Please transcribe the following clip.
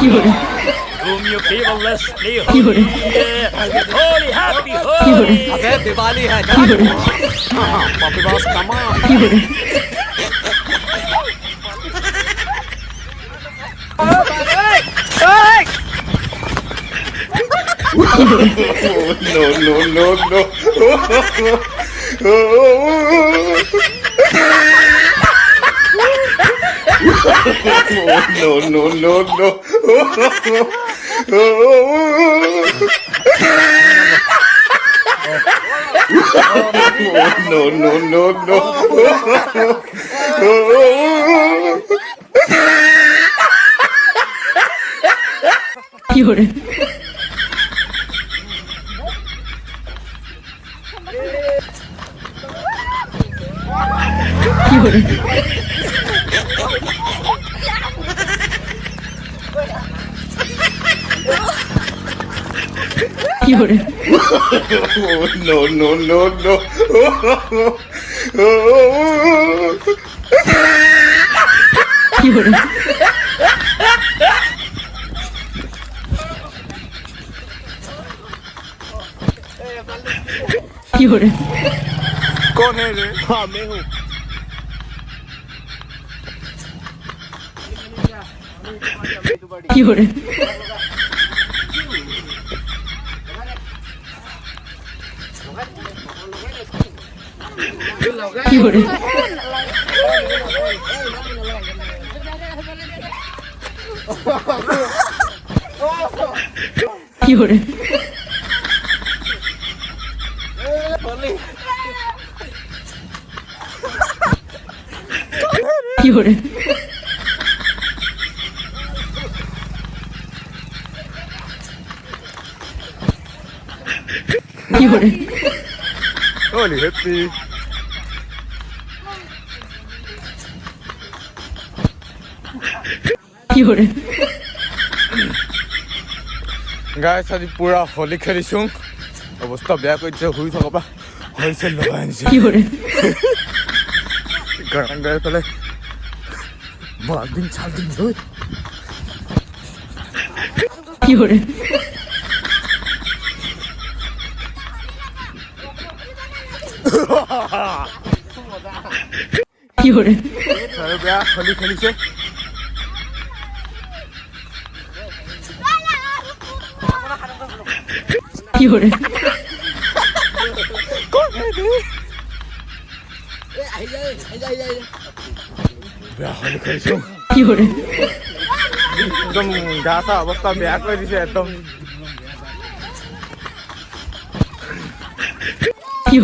Whom you fearlessly holy, holy, happy, holy. अबे दिवाली है जा पॉपी बॉस कमा कौन है रे? हाँ मैं हूँ। Holy happy. গাইছ আজি পুৰা হোলী খেলিছোঁ অৱস্থা বেয়া কৰিছে শুই থকা পৰা হৈছে লগাই আনিছে গান গাই পেলাই বাল্টিং চাল্টিং লৈ আৰু বেয়া হোলী খেলিছে বেয়া হোলী খেলিছোঁ একদম গা চা অৱস্থা বেয়া কৰি দিছে একদম কি